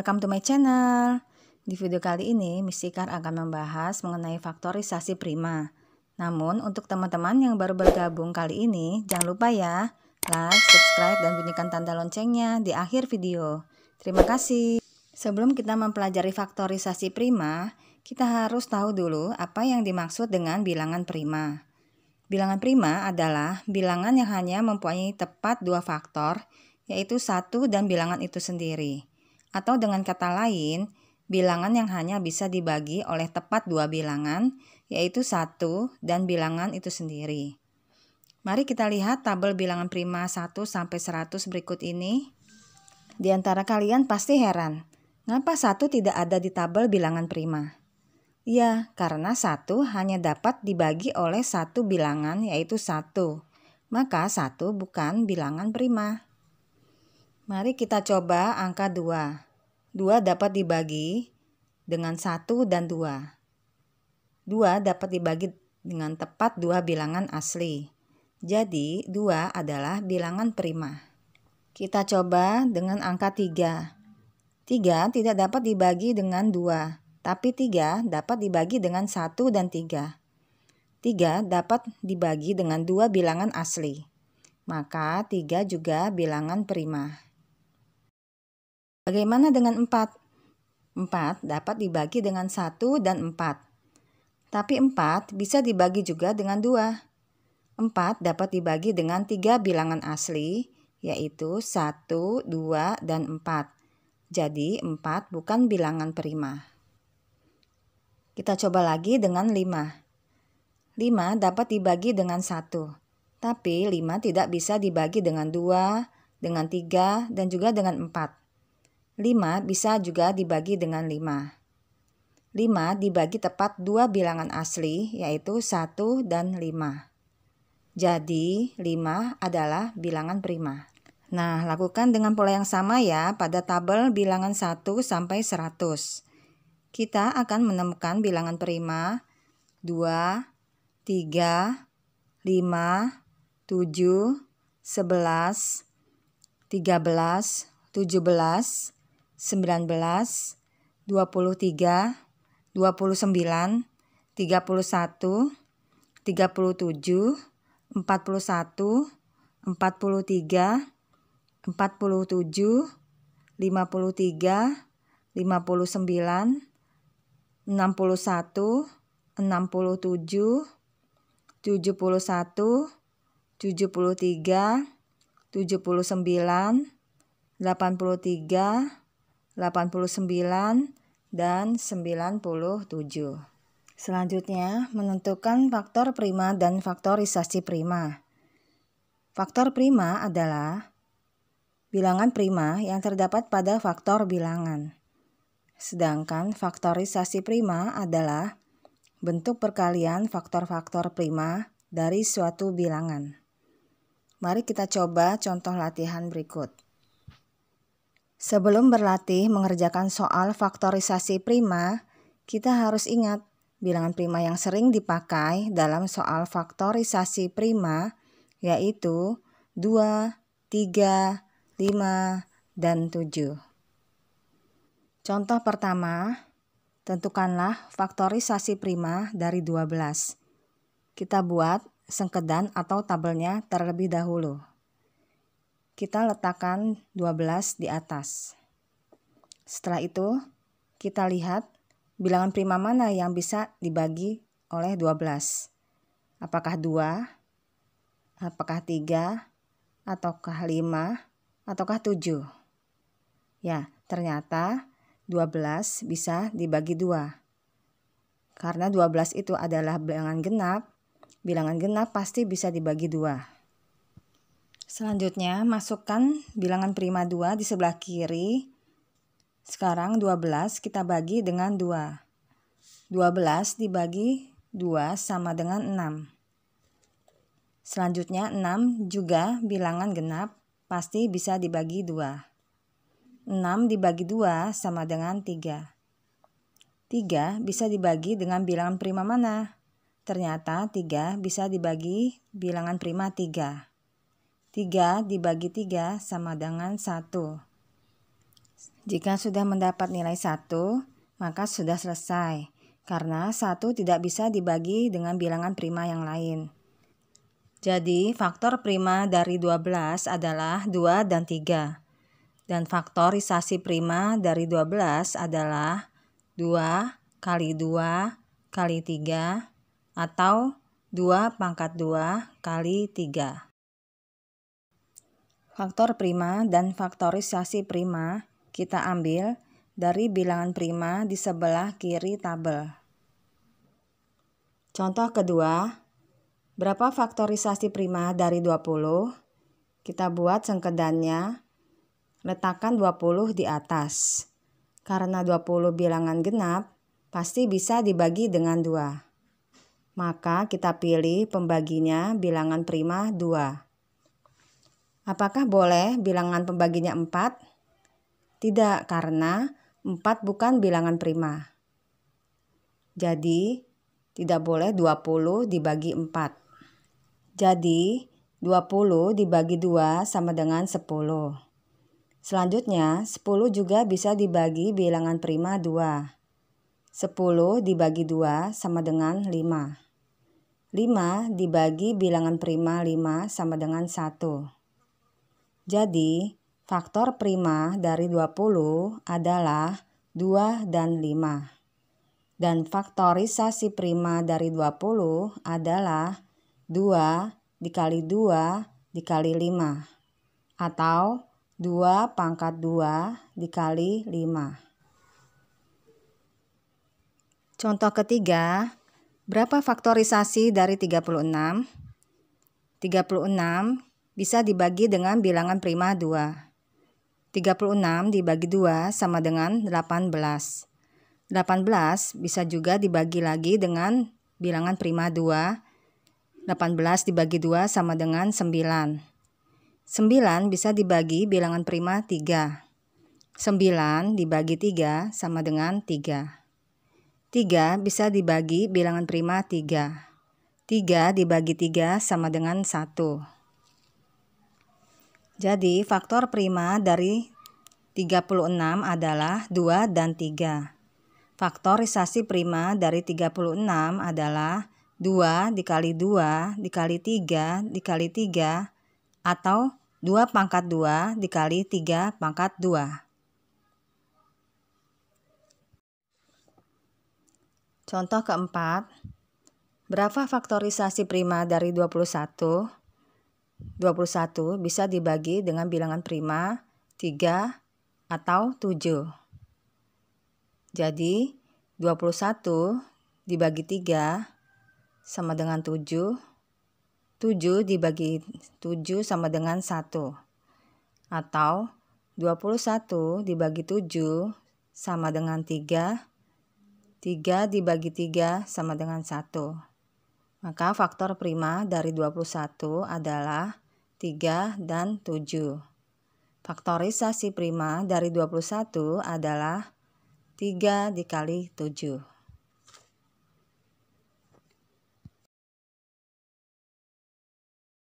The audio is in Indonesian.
Welcome to my channel. Di video kali ini, Miss Ikar akan membahas mengenai faktorisasi prima. Namun, untuk teman-teman yang baru bergabung kali ini, jangan lupa ya, like, subscribe, dan bunyikan tanda loncengnya di akhir video. Terima kasih. Sebelum kita mempelajari faktorisasi prima, kita harus tahu dulu apa yang dimaksud dengan bilangan prima. Bilangan prima adalah bilangan yang hanya mempunyai tepat dua faktor, yaitu 1 dan bilangan itu sendiri. Atau dengan kata lain, bilangan yang hanya bisa dibagi oleh tepat dua bilangan, yaitu 1 dan bilangan itu sendiri. Mari kita lihat tabel bilangan prima 1 sampai 100 berikut ini. Di antara kalian pasti heran, ngapa 1 tidak ada di tabel bilangan prima? Ya, karena 1 hanya dapat dibagi oleh satu bilangan, yaitu 1. Maka 1 bukan bilangan prima. Mari kita coba angka 2. 2 dapat dibagi dengan 1 dan 2. 2 dapat dibagi dengan tepat dua bilangan asli. Jadi 2 adalah bilangan prima. Kita coba dengan angka 3. 3 tidak dapat dibagi dengan 2, tapi 3 dapat dibagi dengan 1 dan 3. 3 dapat dibagi dengan dua bilangan asli. Maka 3 juga bilangan prima. Bagaimana dengan 4? 4 dapat dibagi dengan 1 dan 4. Tapi 4 bisa dibagi juga dengan 2. 4 dapat dibagi dengan 3 bilangan asli, yaitu 1, 2, dan 4. Jadi 4 bukan bilangan prima. Kita coba lagi dengan 5. 5 dapat dibagi dengan 1. Tapi 5 tidak bisa dibagi dengan 2, dengan 3, dan juga dengan 4. 5 bisa juga dibagi dengan 5. 5 dibagi tepat dua bilangan asli, yaitu 1 dan 5. Jadi 5 adalah bilangan prima. Nah, lakukan dengan pola yang sama ya pada tabel bilangan 1 sampai 100. Kita akan menemukan bilangan prima 2, 3, 5, 7, 11, 13, 17, 19, 23, 29, 31, 37, 41, 43, 47, 53, 59, 61, 67, 71, 73, 79, 83, 89, dan 97. Selanjutnya, menentukan faktor prima dan faktorisasi prima. Faktor prima adalah bilangan prima yang terdapat pada faktor bilangan. Sedangkan faktorisasi prima adalah bentuk perkalian faktor-faktor prima dari suatu bilangan. Mari kita coba contoh latihan berikut. Sebelum berlatih mengerjakan soal faktorisasi prima, kita harus ingat bilangan prima yang sering dipakai dalam soal faktorisasi prima yaitu 2, 3, 5, dan 7. Contoh pertama, tentukanlah faktorisasi prima dari 12. Kita buat sengkedan atau tabelnya terlebih dahulu. Kita letakkan 12 di atas. Setelah itu, kita lihat bilangan prima mana yang bisa dibagi oleh 12. Apakah 2, apakah 3, ataukah 5, ataukah 7? Ya, ternyata 12 bisa dibagi 2. Karena 12 itu adalah bilangan genap pasti bisa dibagi 2. Selanjutnya, masukkan bilangan prima 2 di sebelah kiri. Sekarang 12 kita bagi dengan 2. 12 dibagi 2 sama dengan 6. Selanjutnya 6 juga bilangan genap, pasti bisa dibagi 2. 6 dibagi 2 sama dengan 3. 3 bisa dibagi dengan bilangan prima mana? Ternyata 3 bisa dibagi bilangan prima 3. 3 dibagi 3 sama dengan 1. Jika sudah mendapat nilai 1, maka sudah selesai, karena 1 tidak bisa dibagi dengan bilangan prima yang lain. Jadi, faktor prima dari 12 adalah 2 dan 3. Dan faktorisasi prima dari 12 adalah 2 kali 2 kali 3 atau 2 pangkat 2 kali 3. Faktor prima dan faktorisasi prima kita ambil dari bilangan prima di sebelah kiri tabel. Contoh kedua, berapa faktorisasi prima dari 20? Kita buat sengkedannya, letakkan 20 di atas. Karena 20 bilangan genap, pasti bisa dibagi dengan 2. Maka kita pilih pembaginya bilangan prima 2. Apakah boleh bilangan pembaginya 4? Tidak, karena 4 bukan bilangan prima. Jadi, tidak boleh 20 dibagi 4. Jadi, 20 dibagi 2 sama dengan 10. Selanjutnya, 10 juga bisa dibagi bilangan prima 2. 10 dibagi 2 sama dengan 5. 5 dibagi bilangan prima 5 sama dengan 1. Jadi, faktor prima dari 20 adalah 2 dan 5. Dan faktorisasi prima dari 20 adalah 2 dikali 2 dikali 5. Atau 2 pangkat 2 dikali 5. Contoh ketiga, berapa faktorisasi dari 36? 36 bisa dibagi dengan bilangan prima 2. 36 dibagi 2 sama dengan 18. 18 bisa juga dibagi lagi dengan bilangan prima 2. 18 dibagi 2 sama dengan 9. 9 bisa dibagi bilangan prima 3. 9 dibagi 3 sama dengan 3. 3 bisa dibagi bilangan prima 3. 3 dibagi 3 sama dengan 1. Jadi, faktor prima dari 36 adalah 2 dan 3. Faktorisasi prima dari 36 adalah 2 dikali 2 dikali 3 dikali 3 atau 2 pangkat 2 dikali 3 pangkat 2. Contoh keempat, berapa faktorisasi prima dari 21? 21 bisa dibagi dengan bilangan prima 3 atau 7. Jadi 21 dibagi 3 sama dengan 7. 7 dibagi 7 sama dengan 1. Atau 21 dibagi 7 sama dengan 3. 3 dibagi 3 sama dengan 1. Maka faktor prima dari 21 adalah 3 dan 7. Faktorisasi prima dari 21 adalah 3 dikali 7.